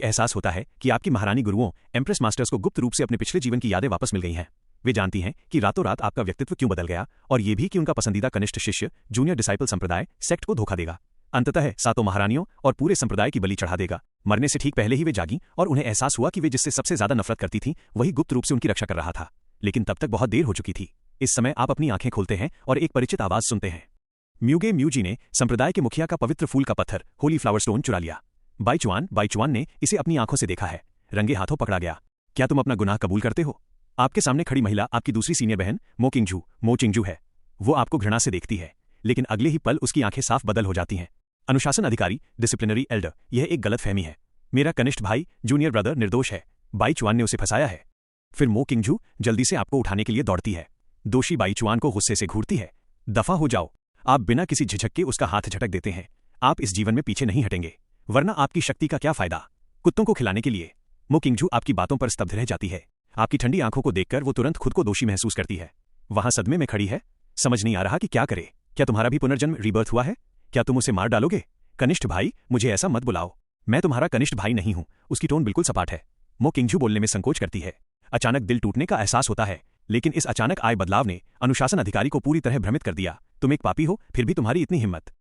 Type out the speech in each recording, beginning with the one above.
एक एहसास होता है कि आपकी महारानी गुरुओं एम्प्रेस मास्टर्स को गुप्त रूप से अपने पिछले जीवन की यादें वापस मिल गई हैं। वे जानती हैं कि रातों रात आपका व्यक्तित्व क्यों बदल गया और ये भी कि उनका पसंदीदा कनिष्ठ शिष्य जूनियर डिसाइपल संप्रदाय सेक्ट को धोखा देगा। अंततः सातों महारानियों और पूरे संप्रदाय की बलि चढ़ा देगा। मरने से ठीक पहले ही वे जागी और उन्हें एहसास हुआ कि वे जिससे सबसे ज्यादा नफरत करती थी वही गुप्त रूप से उनकी रक्षा कर रहा था। लेकिन तब तक बहुत देर हो चुकी थी। इस समय आप अपनी आंखें खोलते हैं और एक परिचित आवाज सुनते हैं। म्यूगे म्यूजी ने संप्रदाय के मुखिया का पवित्र फूल का पत्थर होली फ्लावर स्टोन चुरा लिया। बाईचुआन ने इसे अपनी आंखों से देखा है, रंगे हाथों पकड़ा गया। क्या तुम अपना गुनाह कबूल करते हो? आपके सामने खड़ी महिला आपकी दूसरी सीनियर बहन मो चिंगजू है। वो आपको घृणा से देखती है, लेकिन अगले ही पल उसकी आंखें साफ बदल हो जाती हैं। अनुशासन अधिकारी, डिसिप्लिनरी एल्डर, यह एक गलतफहमी है। मेरा कनिष्ठ भाई जूनियर ब्रदर निर्दोष है। बाईचुआन ने उसे फंसाया है। फिर मो किंगजू जल्दी से आपको उठाने के लिए दौड़ती है। दोषी बाईचुआन को गुस्से से घूरती है। दफा हो जाओ। आप बिना किसी झिझक के उसका हाथ झटक देते हैं। आप इस जीवन में पीछे नहीं हटेंगे, वरना आपकी शक्ति का क्या फायदा कुत्तों को खिलाने के लिए। मो किंगजू आपकी बातों पर स्तब्ध रह जाती है। आपकी ठंडी आंखों को देखकर वो तुरंत खुद को दोषी महसूस करती है। वहां सदमे में खड़ी है, समझ नहीं आ रहा कि क्या करे। क्या तुम्हारा भी पुनर्जन्म रीबर्थ हुआ है? क्या तुम उसे मार डालोगे? कनिष्ठ भाई, मुझे ऐसा मत बुलाओ। मैं तुम्हारा कनिष्ठ भाई नहीं हूं। उसकी टोन बिल्कुल सपाट है। मो किंगजू बोलने में संकोच करती है। अचानक दिल टूटने का एहसास होता है, लेकिन इस अचानक आए बदलाव ने अनुशासन अधिकारी को पूरी तरह भ्रमित कर दिया। तुम एक पापी हो, फिर भी तुम्हारी इतनी हिम्मत।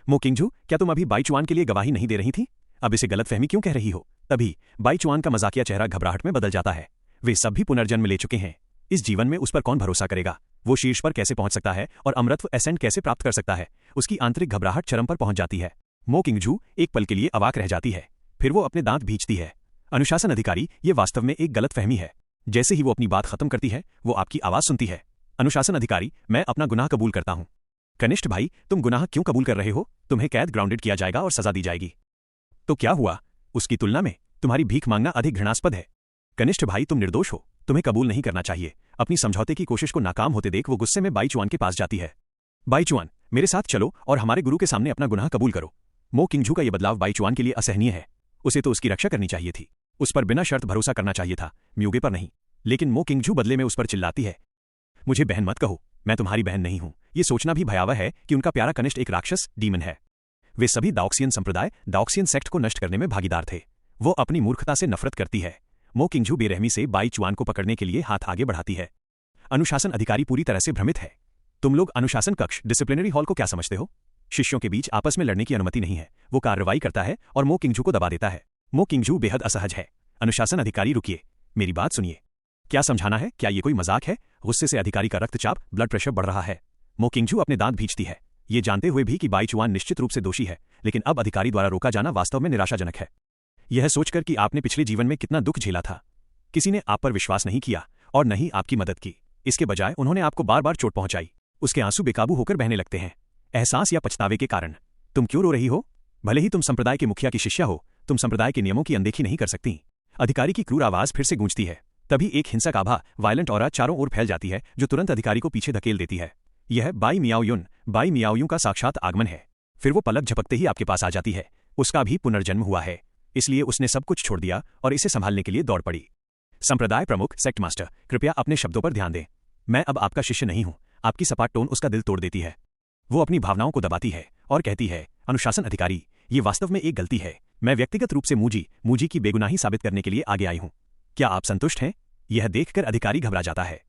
मो किंगजू, क्या तुम अभी बाईचुआन के लिए गवाही नहीं दे रही थी? अब इसे गलतफहमी क्यों कह रही हो? तभी बाईचुआन का मजाकिया चेहरा घबराहट में बदल जाता है। वे सब भी पुनर्जन्म ले चुके हैं। इस जीवन में उस पर कौन भरोसा करेगा? वो शीर्ष पर कैसे पहुंच सकता है और अमरत्व एसेंट कैसे प्राप्त कर सकता है? उसकी आंतरिक घबराहट चरम पर पहुंच जाती है। मो किंगजू एक पल के लिए अवाक रह जाती है, फिर वो अपने दांत भींचती है। अनुशासन अधिकारी, ये वास्तव में एक गलतफहमी है। जैसे ही वो अपनी बात खत्म करती है, वो आपकी आवाज सुनती है। अनुशासन अधिकारी, मैं अपना गुनाह कबूल करता हूं। कनिष्ठ भाई, तुम गुनाह क्यों कबूल कर रहे हो? तुम्हें कैद ग्राउंडेड किया जाएगा और सजा दी जाएगी। तो क्या हुआ? उसकी तुलना में तुम्हारी भीख मांगना अधिक घृणास्पद है। कनिष्ठ भाई, तुम निर्दोष हो, तुम्हें कबूल नहीं करना चाहिए। अपनी समझौते की कोशिश को नाकाम होते देख वो गुस्से में बाईचुआन के पास जाती है। बाईचुआन, मेरे साथ चलो और हमारे गुरु के सामने अपना गुनाह कबूल करो। मो किंगजू का यह बदलाव बाईचुआन के लिए असहनीय है। उसे तो उसकी रक्षा करनी चाहिए थी, उस पर बिना शर्त भरोसा करना चाहिए था, म्यूगे पर नहीं। लेकिन मो किंगजू बदले में उस पर चिल्लाती है, मुझे बहन मत कहो, मैं तुम्हारी बहन नहीं हूं। ये सोचना भी भयावह है कि उनका प्यारा कनिष्ठ एक राक्षस डीमन है। वे सभी दाओक्सियन संप्रदाय, दाओक्सियन सेक्ट को नष्ट करने में भागीदार थे। वो अपनी मूर्खता से नफरत करती है। मो किंगजू बेरहमी से बाईचुआन को पकड़ने के लिए हाथ आगे बढ़ाती है। अनुशासन अधिकारी पूरी तरह से भ्रमित है। तुम लोग अनुशासन कक्ष, डिसिप्लिनरी हॉल को क्या समझते हो? शिष्यों के बीच आपस में लड़ने की अनुमति नहीं है। वो कार्रवाई करता है और मो किंगजू को दबा देता है। मो किंगजू बेहद असहज है। अनुशासन अधिकारी, रुकिए, मेरी बात सुनिए। क्या समझाना है? क्या ये कोई मजाक है? गुस्से से अधिकारी का रक्तचाप, ब्लड प्रेशर बढ़ रहा है। मो किंगजू अपने दांत भींचती है, ये जानते हुए भी कि बाईचुआन निश्चित रूप से दोषी है, लेकिन अब अधिकारी द्वारा रोका जाना वास्तव में निराशाजनक है। यह सोचकर कि आपने पिछले जीवन में कितना दुख झेला था। किसी ने आप पर विश्वास नहीं किया और न ही आपकी मदद की। इसके बजाय उन्होंने आपको बार बार चोट पहुंचाई। उसके आंसू बेकाबू होकर बहने लगते हैं, एहसास या पछतावे के कारण। तुम क्यों रो रही हो? भले ही तुम संप्रदाय के मुखिया की शिष्या हो, तुम संप्रदाय के नियमों की अनदेखी नहीं कर सकती। अधिकारी की क्रूर आवाज फिर से गूंजती है। तभी एक हिंसक आभा, वायलेंट ऑरा चारों ओर फैल जाती है, जो तुरंत अधिकारी को पीछे धकेल देती है। यह बाई मियाओयुन का साक्षात आगमन है। फिर वो पलक झपकते ही आपके पास आ जाती है। उसका भी पुनर्जन्म हुआ है, इसलिए उसने सब कुछ छोड़ दिया और इसे संभालने के लिए दौड़ पड़ी। संप्रदाय प्रमुख, सेक्ट मास्टर, कृपया अपने शब्दों पर ध्यान दें। मैं अब आपका शिष्य नहीं हूं। आपकी सपाट टोन उसका दिल तोड़ देती है। वो अपनी भावनाओं को दबाती है और कहती है, अनुशासन अधिकारी, ये वास्तव में एक गलती है। मैं व्यक्तिगत रूप से मूजी की बेगुनाही साबित करने के लिए आगे आई हूं। क्या आप संतुष्ट हैं? यह देखकर अधिकारी घबरा जाता है।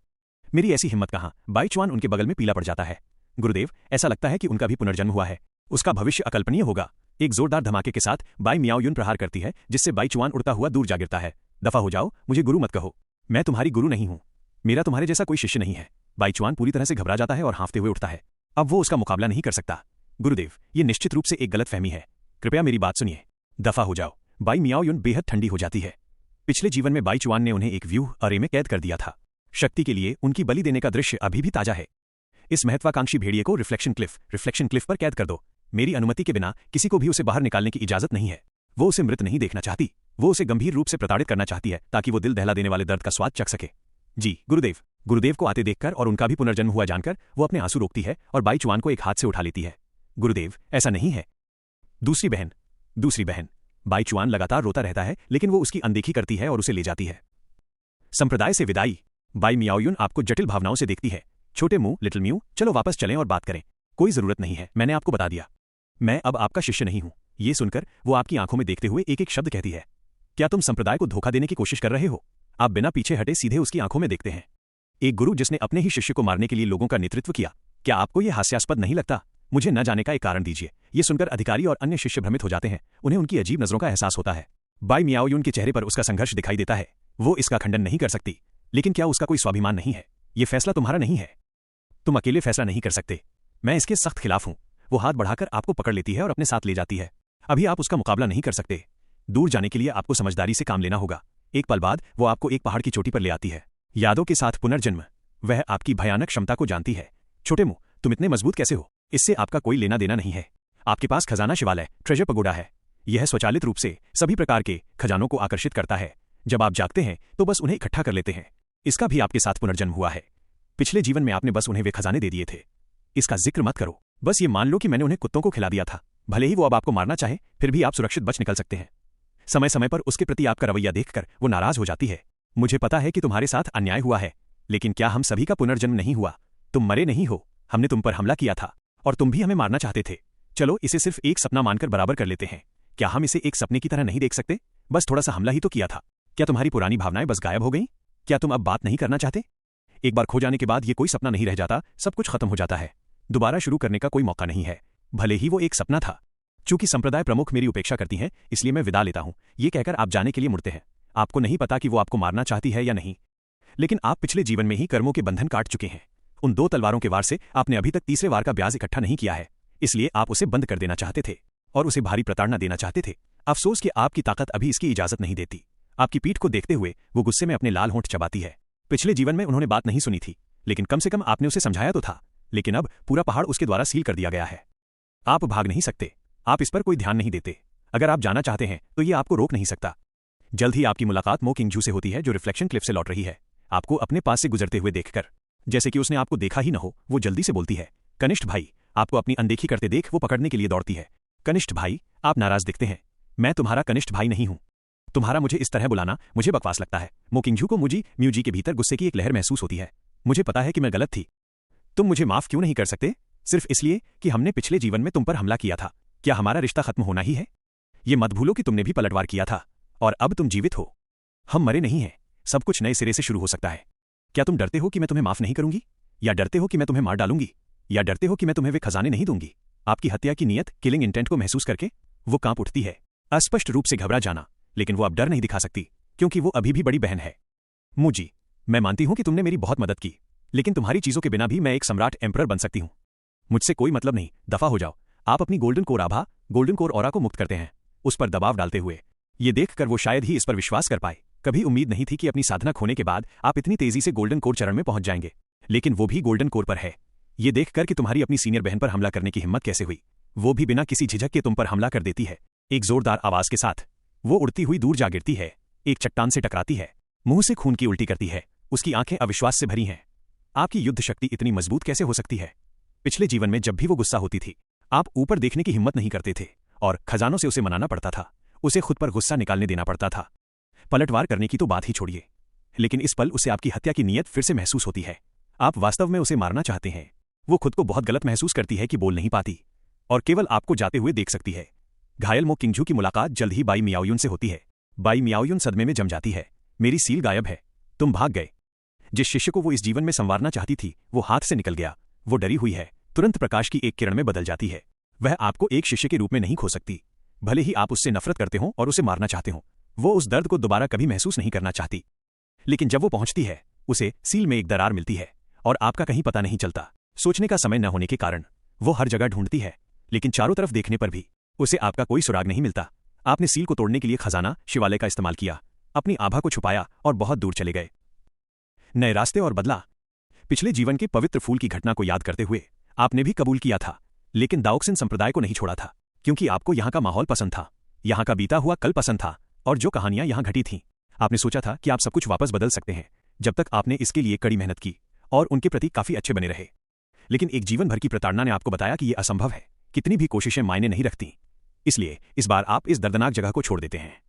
मेरी ऐसी हिम्मत कहां? बाईचुआन उनके बगल में पीला पड़ जाता है। गुरुदेव, ऐसा लगता है कि उनका भी पुनर्जन्म हुआ है। उसका भविष्य अकल्पनीय होगा। एक जोरदार धमाके के साथ बाई मियाओयुन प्रहार करती है, जिससे बाईचुआन उड़ता हुआ दूर जा गिरता है। दफा हो जाओ, मुझे गुरु मत कहो। मैं तुम्हारी गुरु नहीं हूं। मेरा तुम्हारे जैसा कोई शिष्य नहीं है। बाईचुआन पूरी तरह से घबरा जाता है और हाँफते हुए उठता है। अब वो उसका मुकाबला नहीं कर सकता। गुरुदेव, ये निश्चित रूप से एक गलतफहमी है। कृपया मेरी बात सुनिए। दफा हो जाओ। बाई मियाओयुन बेहद ठंडी हो जाती है। पिछले जीवन में बाईचुआन ने उन्हें एक व्यूह अरे में कैद कर दिया था। शक्ति के लिए उनकी बलि देने का दृश्य अभी भी ताजा है। इस महत्वाकांक्षी भेड़िए को रिफ्लेक्शन क्लिफ पर कैद कर दो। मेरी अनुमति के बिना किसी को भी उसे बाहर निकालने की इजाजत नहीं है। वो उसे मृत नहीं देखना चाहती। वो उसे गंभीर रूप से प्रताड़ित करना चाहती है, ताकि वो दिल दहला देने वाले दर्द का स्वाद चख सके। जी गुरुदेव। गुरुदेव को आते देखकर और उनका भी पुनर्जन्म हुआ जानकर वो अपने आंसू रोकती है और बाईचुआन को एक हाथ से उठा लेती है। गुरुदेव, ऐसा नहीं है। दूसरी बहन। बाईचुआन लगातार रोता रहता है, लेकिन वो उसकी अनदेखी करती है और उसे ले जाती है। संप्रदाय से विदाई। बाई मियाओयुन आपको जटिल भावनाओं से देखती है। छोटे मुंह, लिटिल म्यू, चलो वापस चलें और बात करें। कोई जरूरत नहीं है, मैंने आपको बता दिया। मैं अब आपका शिष्य नहीं हूं। ये सुनकर वो आपकी आंखों में देखते हुए एक एक शब्द कहती है। क्या तुम संप्रदाय को धोखा देने की कोशिश कर रहे हो? आप बिना पीछे हटे सीधे उसकी आंखों में देखते हैं। एक गुरु जिसने अपने ही शिष्य को मारने के लिए लोगों का नेतृत्व किया, क्या आपको यह हास्यास्पद नहीं लगता? मुझे न जाने का एक कारण दीजिए। ये सुनकर अधिकारी और अन्य शिष्य भ्रमित हो जाते हैं। उन्हें उनकी अजीब नजरों का एहसास होता है। बाई मियाओयुन के चेहरे पर उसका संघर्ष दिखाई देता है। वो इसका खंडन नहीं कर सकती, लेकिन क्या उसका कोई स्वाभिमान नहीं है? ये फैसला तुम्हारा नहीं है। तुम अकेले फैसला नहीं कर सकते। मैं इसके सख्त खिलाफ हूं। वो हाथ बढ़ाकर आपको पकड़ लेती है और अपने साथ ले जाती है। अभी आप उसका मुकाबला नहीं कर सकते। दूर जाने के लिए आपको समझदारी से काम लेना होगा। एक पल बाद वो आपको एक पहाड़ की चोटी पर ले आती है। यादों के साथ पुनर्जन्म। वह आपकी भयानक क्षमता को जानती है। छोटे मुंह, तुम इतने मजबूत कैसे हो? इससे आपका कोई लेना देना नहीं है। आपके पास खजाना शिवालय, ट्रेजर पगोडा है। यह स्वचालित रूप से सभी प्रकार के खजानों को आकर्षित करता है। जब आप जागते हैं तो बस उन्हें इकट्ठा कर लेते हैं। इसका भी आपके साथ पुनर्जन्म हुआ है। पिछले जीवन में आपने बस उन्हें वे खजाने दे दिए थे। इसका जिक्र मत करो। बस ये मान लो कि मैंने उन्हें कुत्तों को खिला दिया था। भले ही वो अब आपको मारना चाहे, फिर भी आप सुरक्षित बच निकल सकते हैं। समय समय पर उसके प्रति आपका रवैया देखकर वो नाराज हो जाती है। मुझे पता है कि तुम्हारे साथ अन्याय हुआ है, लेकिन क्या हम सभी का पुनर्जन्म नहीं हुआ? तुम मरे नहीं हो। हमने तुम पर हमला किया था और तुम भी हमें मारना चाहते थे। चलो इसे सिर्फ एक सपना मानकर बराबर कर लेते हैं। क्या हम इसे एक सपने की तरह नहीं देख सकते? बस थोड़ा सा हमला ही तो किया था। क्या तुम्हारी पुरानी भावनाएं बस गायब हो गईं? क्या तुम अब बात नहीं करना चाहते? एक बार खो जाने के बाद ये कोई सपना नहीं रह जाता, सब कुछ खत्म हो जाता है। दोबारा शुरू करने का कोई मौका नहीं है, भले ही वो एक सपना था। चूंकि संप्रदाय प्रमुख मेरी उपेक्षा करती हैं, इसलिए मैं विदा लेता हूं। ये कहकर आप जाने के लिए मुड़ते हैं। आपको नहीं पता कि वो आपको मारना चाहती है या नहीं, लेकिन आप पिछले जीवन में ही कर्मों के बंधन काट चुके हैं। उन 2 तलवारों के वार से आपने अभी तक तीसरे वार का ब्याज इकट्ठा नहीं किया है, इसलिए आप उसे बंद कर देना चाहते थे और उसे भारी प्रताड़ना देना चाहते थे। अफसोस कि आपकी ताकत अभी इसकी इजाजत नहीं देती। आपकी पीठ को देखते हुए वो गुस्से में अपने लाल होंठ चबाती है। पिछले जीवन में उन्होंने बात नहीं सुनी थी, लेकिन कम से कम आपने उसे समझाया तो था। लेकिन अब पूरा पहाड़ उसके द्वारा सील कर दिया गया है। आप भाग नहीं सकते। आप इस पर कोई ध्यान नहीं देते। अगर आप जाना चाहते हैं तो ये आपको रोक नहीं सकता। जल्द ही आपकी मुलाकात मो किंगजू से होती है, जो रिफ्लेक्शन क्लिफ से लौट रही है। आपको अपने पास से गुजरते हुए देखकर, जैसे कि उसने आपको देखा ही न हो, वो जल्दी से बोलती है, कनिष्ठ भाई। आपको अपनी अनदेखी करते देख वो पकड़ने के लिए दौड़ती है। कनिष्ठ भाई, आप नाराज दिखते हैं। मैं तुम्हारा कनिष्ठ भाई नहीं हूं। तुम्हारा मुझे इस तरह बुलाना मुझे बकवास लगता है। मो किंगजू को म्यूजी के भीतर गुस्से की एक लहर महसूस होती है। मुझे पता है कि मैं गलत थी। तुम मुझे माफ क्यों नहीं कर सकते? सिर्फ इसलिए कि हमने पिछले जीवन में तुम पर हमला किया था। क्या हमारा रिश्ता खत्म होना ही है? ये मत भूलो कि तुमने भी पलटवार किया था और अब तुम जीवित हो। हम मरे नहीं हैं। सब कुछ नए सिरे से शुरू हो सकता है। क्या तुम डरते हो कि मैं तुम्हें माफ नहीं करूंगी? या डरते हो कि मैं तुम्हें मार डालूंगी? या डरते हो कि मैं तुम्हें वे खजाने नहीं दूंगी? आपकी हत्या की नियत, किलिंग इंटेंट को महसूस करके वो कांप उठती है। अस्पष्ट रूप से घबरा जाना, लेकिन वो अब डर नहीं दिखा सकती, क्योंकि वो अभी भी बड़ी बहन है। मुजी, मैं मानती हूं कि तुमने मेरी बहुत मदद की, लेकिन तुम्हारी चीजों के बिना भी मैं एक सम्राट एम्परर बन सकती हूं। मुझसे कोई मतलब नहीं, दफा हो जाओ। आप अपनी गोल्डन कोर आभा, गोल्डन कोर ऑरा को मुक्त करते हैं, उस पर दबाव डालते हुए। ये देखकर वो शायद ही इस पर विश्वास कर पाए। कभी उम्मीद नहीं थी कि अपनी साधना खोने के बाद आप इतनी तेजी से गोल्डन कोर चरण में पहुंच जाएंगे, लेकिन वो भी गोल्डन कोर पर है। ये देखकर कि तुम्हारी अपनी सीनियर बहन पर हमला करने की हिम्मत कैसे हुई, वो भी बिना किसी झिझक के तुम पर हमला कर देती है। एक जोरदार आवाज के साथ वो उड़ती हुई दूर जा गिरती है, एक चट्टान से टकराती है, मुंह से खून की उल्टी करती है। उसकी आंखें अविश्वास से भरी हैं। आपकी युद्ध शक्ति इतनी मजबूत कैसे हो सकती है? पिछले जीवन में जब भी वो गुस्सा होती थी, आप ऊपर देखने की हिम्मत नहीं करते थे और खजानों से उसे मनाना पड़ता था। उसे खुद पर गुस्सा निकालने देना पड़ता था। पलटवार करने की तो बात ही छोड़िए, लेकिन इस पल उसे आपकी हत्या की नीयत फिर से महसूस होती है। आप वास्तव में उसे मारना चाहते हैं। वो खुद को बहुत गलत महसूस करती है कि बोल नहीं पाती और केवल आपको जाते हुए देख सकती है। घायल मो किंगजू की मुलाकात जल्द ही बाई मियाओयुन से होती है। बाई मियाओयुन सदमे में जम जाती है। मेरी सील गायब है। तुम भाग गए। जिस शिष्य को वो इस जीवन में संवारना चाहती थी, वो हाथ से निकल गया। वो डरी हुई है, तुरंत प्रकाश की एक किरण में बदल जाती है। वह आपको एक शिष्य के रूप में नहीं खो सकती, भले ही आप उससे नफरत करते हो और उसे मारना चाहते हो। वो उस दर्द को दोबारा कभी महसूस नहीं करना चाहती। लेकिन जब वो पहुंचती है, उसे सील में एक दरार मिलती है और आपका कहीं पता नहीं चलता। सोचने का समय न होने के कारण वो हर जगह ढूंढती है, लेकिन चारों तरफ देखने पर भी उसे आपका कोई सुराग नहीं मिलता। आपने सील को तोड़ने के लिए खजाना शिवालय का इस्तेमाल किया, अपनी आभा को छुपाया और बहुत दूर चले गए। नए रास्ते और बदला। पिछले जीवन के पवित्र फूल की घटना को याद करते हुए आपने भी कबूल किया था, लेकिन दाओक्सिन संप्रदाय को नहीं छोड़ा था, क्योंकि आपको यहाँ का माहौल पसंद था, यहाँ का बीता हुआ कल पसंद था और जो कहानियां यहाँ घटी थीं। आपने सोचा था कि आप सब कुछ वापस बदल सकते हैं, जब तक आपने इसके लिए कड़ी मेहनत की और उनके प्रति काफी अच्छे बने रहे। लेकिन एक जीवन भर की प्रताड़ना ने आपको बताया कि यह असंभव है। कितनी भी कोशिशें मायने नहीं रखती। इसलिए इस बार आप इस दर्दनाक जगह को छोड़ देते हैं,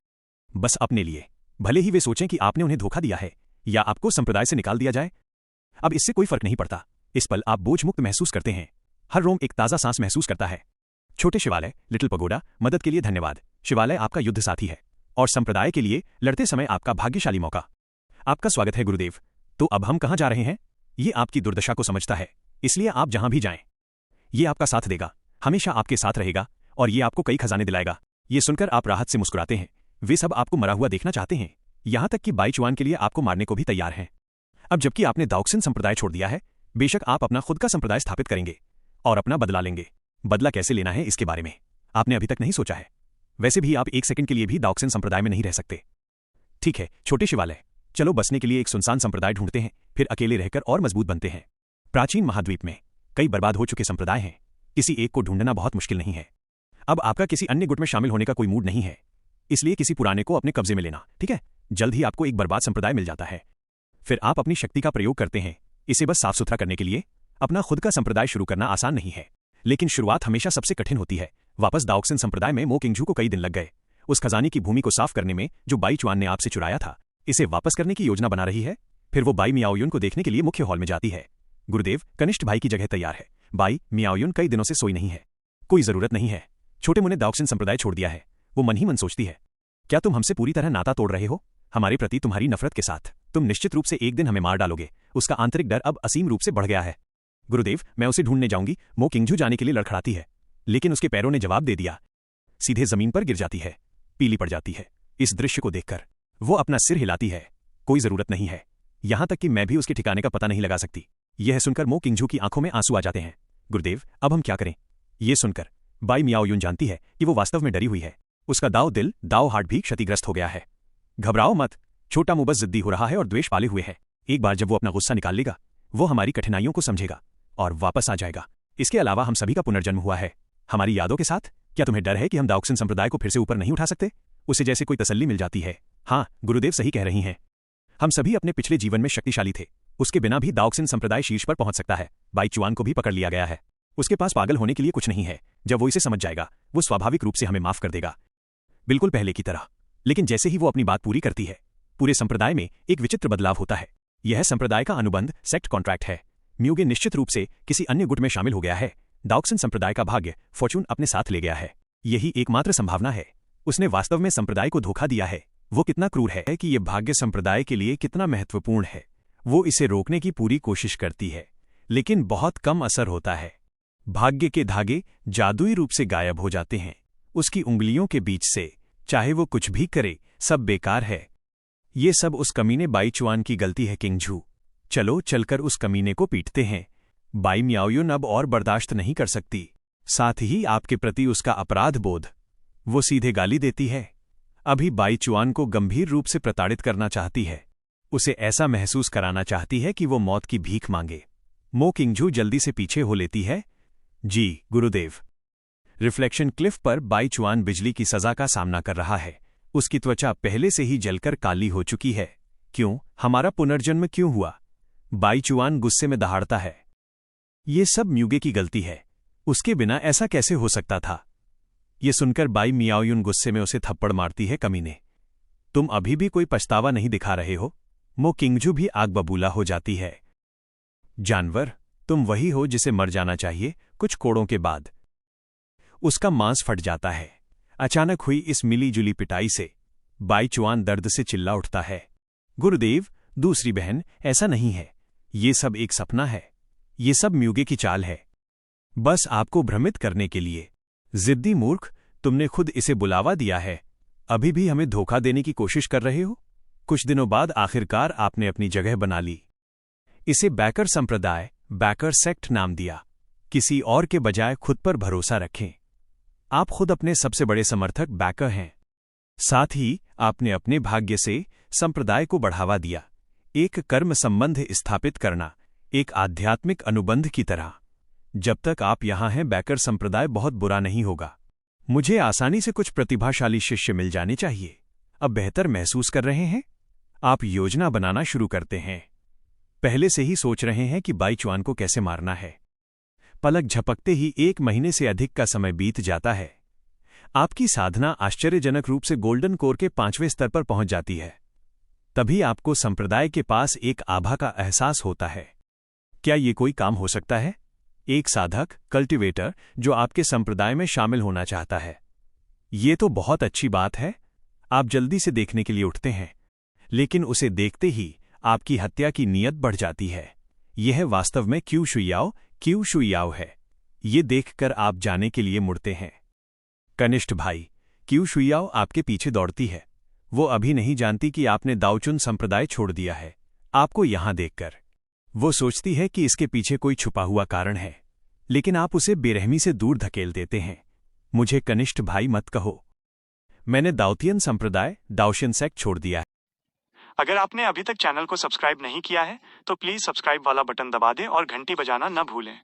बस अपने लिए। भले ही वे सोचें कि आपने उन्हें धोखा दिया है या आपको संप्रदाय से निकाल दिया जाए, अब इससे कोई फर्क नहीं पड़ता। इस पल आप बोझ मुक्त महसूस करते हैं। हर रोम एक ताजा सांस महसूस करता है। छोटे शिवालय, लिटिल पगोडा, मदद के लिए धन्यवाद। शिवालय आपका युद्ध साथी है। और संप्रदाय के लिए लड़ते समय आपका भाग्यशाली मौका। आपका स्वागत है गुरुदेव। तो अब हम कहाँ जा रहे हैं? ये आपकी दुर्दशा को समझता है, इसलिए आप जहां भी जाएं, ये आपका साथ देगा, हमेशा आपके साथ रहेगा और ये आपको कई खजाने दिलाएगा। ये सुनकर आप राहत से मुस्कुराते हैं। वे सब आपको मरा हुआ देखना चाहते हैं, यहां तक कि बाईचुआन के लिए आपको मारने को भी तैयार हैं। अब जबकि आपने दाओक्सिन संप्रदाय छोड़ दिया है, बेशक आप अपना खुद का संप्रदाय स्थापित करेंगे और अपना बदला लेंगे। बदला कैसे लेना है इसके बारे में आपने अभी तक नहीं सोचा है। वैसे भी आप एक सेकंड के लिए भी दाओक्सिन संप्रदाय में नहीं रह सकते। ठीक है छोटे शिवालय, चलो बसने के लिए एक सुनसान संप्रदाय ढूंढते हैं, फिर अकेले रहकर और मजबूत बनते हैं। प्राचीन महाद्वीप में कई बर्बाद हो चुके संप्रदाय हैं, किसी एक को ढूंढना बहुत मुश्किल नहीं है। अब आपका किसी अन्य गुट में शामिल होने का कोई मूड नहीं है, इसलिए किसी पुराने को अपने कब्जे में लेना, ठीक है? जल्द ही आपको एक बर्बाद संप्रदाय मिल जाता है। फिर आप अपनी शक्ति का प्रयोग करते हैं इसे बस साफ सुथरा करने के लिए। अपना खुद का संप्रदाय शुरू करना आसान नहीं है, लेकिन शुरुआत हमेशा सबसे कठिन होती है। वापस दाओक्सिन संप्रदाय में मो किंगझू को कई दिन लग गए, उस खजाने की भूमि को साफ करने में जो बाईचुआन ने आपसे चुराया था। इसे वापस करने की योजना बना रही है। फिर वो बाई मियाओयुन को देखने के लिए मुख्य हॉल में जाती है। गुरुदेव, कनिष्ठ भाई की जगह तैयार है। बाई मियाओयुन कई दिनों से सोई नहीं है। कोई जरूरत नहीं है, छोटे मुन्ने दाओक्सिन संप्रदाय छोड़ दिया है। वो मन ही मन सोचती है, क्या तुम हमसे पूरी तरह नाता तोड़ रहे हो? हमारे प्रति तुम्हारी नफरत के साथ तुम निश्चित रूप से एक दिन हमें मार डालोगे। उसका आंतरिक डर अब असीम रूप से बढ़ गया है। गुरुदेव, मैं उसे ढूंढने जाऊंगी। मो किंगझू जाने के लिए लड़खड़ाती है, लेकिन उसके पैरों ने जवाब दे दिया। सीधे जमीन पर गिर जाती है, पीली पड़ जाती है। इस दृश्य को देखकर वो अपना सिर हिलाती है। कोई जरूरत नहीं है, यहां तक कि मैं भी उसके ठिकाने का पता नहीं लगा सकती। यह सुनकर मो किंगझू की आंखों में आंसू आ जाते हैं। गुरुदेव, अब हम क्या करें? ये सुनकर बाई मियाओयुन जानती है कि वो वास्तव में डरी हुई है। उसका दाओ हार्ट भी क्षतिग्रस्त हो गया है। घबराओ मत, छोटा मुंह बस जिद्दी हो रहा है और द्वेष पाले हुए है। एक बार जब वो अपना गुस्सा निकाल लेगा, वो हमारी कठिनाइयों को समझेगा और वापस आ जाएगा। इसके अलावा हम सभी का पुनर्जन्म हुआ है हमारी यादों के साथ। क्या तुम्हें डर है कि हम दाओक्सिन संप्रदाय को फिर से ऊपर नहीं उठा सकते? उसे जैसे कोई तसल्ली मिल जाती है। हाँ, गुरुदेव सही कह रही हैं। हम सभी अपने पिछले जीवन में शक्तिशाली थे, उसके बिना भी दाओक्सिन संप्रदाय शीर्ष पर पहुंच सकता है। बाईचुआन को भी पकड़ लिया गया है। उसके पास पागल होने के लिए कुछ नहीं है। जब वो इसे समझ जाएगा, वो स्वाभाविक रूप से हमें माफ कर देगा, बिल्कुल पहले की तरह। लेकिन जैसे ही वो अपनी बात पूरी करती है, पूरे संप्रदाय में एक विचित्र बदलाव होता है। यह संप्रदाय का अनुबंध सेक्ट कॉन्ट्रैक्ट है। म्यूगे निश्चित रूप से किसी अन्य गुट में शामिल हो गया है। दाओक्सिन संप्रदाय का भाग्य फॉर्चून अपने साथ ले गया है। यही एकमात्र संभावना है। उसने वास्तव में संप्रदाय को धोखा दिया है। वो कितना क्रूर है कि यह भाग्य संप्रदाय के लिए कितना महत्वपूर्ण है। वो इसे रोकने की पूरी कोशिश करती है, लेकिन बहुत कम असर होता है। भाग्य के धागे जादुई रूप से गायब हो जाते हैं। उसकी उंगलियों के बीच से, चाहे वो कुछ भी करे, सब बेकार है। ये सब उस कमीने बाईचुआन की गलती है किंगझू। चलो चलकर उस कमीने को पीटते हैं। बाई मियाओयुन अब और बर्दाश्त नहीं कर सकती, साथ ही आपके प्रति उसका अपराध बोध। वो सीधे गाली देती है। अभी बाईचुआन को गंभीर रूप से प्रताड़ित करना चाहती है। उसे ऐसा महसूस कराना चाहती है कि वो मौत की भीख मांगे। मो किंगझू जल्दी से पीछे हो लेती है। जी गुरुदेव। रिफ्लेक्शन क्लिफ पर बाईचुआन बिजली की सजा का सामना कर रहा है। उसकी त्वचा पहले से ही जलकर काली हो चुकी है। क्यों? हमारा पुनर्जन्म क्यों हुआ? बाईचुआन गुस्से में दहाड़ता है। ये सब म्यूगे की गलती है, उसके बिना ऐसा कैसे हो सकता था? ये सुनकर बाई मियाओयुन गुस्से में उसे थप्पड़ मारती है। कमीने, तुम अभी भी कोई पछतावा नहीं दिखा रहे हो? मो किंगझू भी आग बबूला हो जाती है। जानवर, तुम वही हो जिसे मर जाना चाहिए। कुछ कोड़ों के बाद उसका मांस फट जाता है। अचानक हुई इस मिली-जुली पिटाई से बाईचुआन दर्द से चिल्ला उठता है। गुरुदेव, दूसरी बहन, ऐसा नहीं है। ये सब एक सपना है। ये सब म्यूगे की चाल है, बस आपको भ्रमित करने के लिए। जिद्दी मूर्ख, तुमने खुद इसे बुलावा दिया है, अभी भी हमें धोखा देने की कोशिश कर रहे हो। कुछ दिनों बाद आखिरकार आपने अपनी जगह बना ली। इसे बैकर संप्रदाय, बैकर सेक्ट नाम दिया। किसी और के बजाय खुद पर भरोसा रखें। आप खुद अपने सबसे बड़े समर्थक बैकर हैं। साथ ही आपने अपने भाग्य से संप्रदाय को बढ़ावा दिया। एक कर्म संबंध स्थापित करना, एक आध्यात्मिक अनुबंध की तरह। जब तक आप यहां हैं, बैकर संप्रदाय बहुत बुरा नहीं होगा। मुझे आसानी से कुछ प्रतिभाशाली शिष्य मिल जाने चाहिए। अब बेहतर महसूस कर रहे हैं? आप योजना बनाना शुरू करते हैं। पहले से ही सोच रहे हैं कि बाईचुआन को कैसे मारना है। पलक झपकते ही 1 महीने से अधिक का समय बीत जाता है। आपकी साधना आश्चर्यजनक रूप से गोल्डन कोर के 5वें स्तर पर पहुंच जाती है। तभी आपको संप्रदाय के पास एक आभा का एहसास होता है। क्या ये कोई काम हो सकता है? एक साधक, कल्टिवेटर, जो आपके संप्रदाय में शामिल होना चाहता है। ये तो बहुत अच्छी बात है। आप जल्दी से देखने के लिए उठते हैं, लेकिन उसे देखते ही आपकी हत्या की नीयत बढ़ जाती है। यह वास्तव में क्यू शुइयाओ है। ये देखकर आप जाने के लिए मुड़ते हैं। कनिष्ठ भाई, क्यू शुइयाओ आपके पीछे दौड़ती है। वो अभी नहीं जानती कि आपने दाओचुन संप्रदाय छोड़ दिया है। आपको यहां देखकर वो सोचती है कि इसके पीछे कोई छुपा हुआ कारण है, लेकिन आप उसे बेरहमी से दूर धकेल देते हैं। मुझे कनिष्ठ भाई मत कहो। मैंने दाओतियन संप्रदाय दाओशियन सेक्ट छोड़ दिया है। अगर आपने अभी तक चैनल को सब्सक्राइब नहीं किया है तो प्लीज सब्सक्राइब वाला बटन दबा दें और घंटी बजाना न भूलें।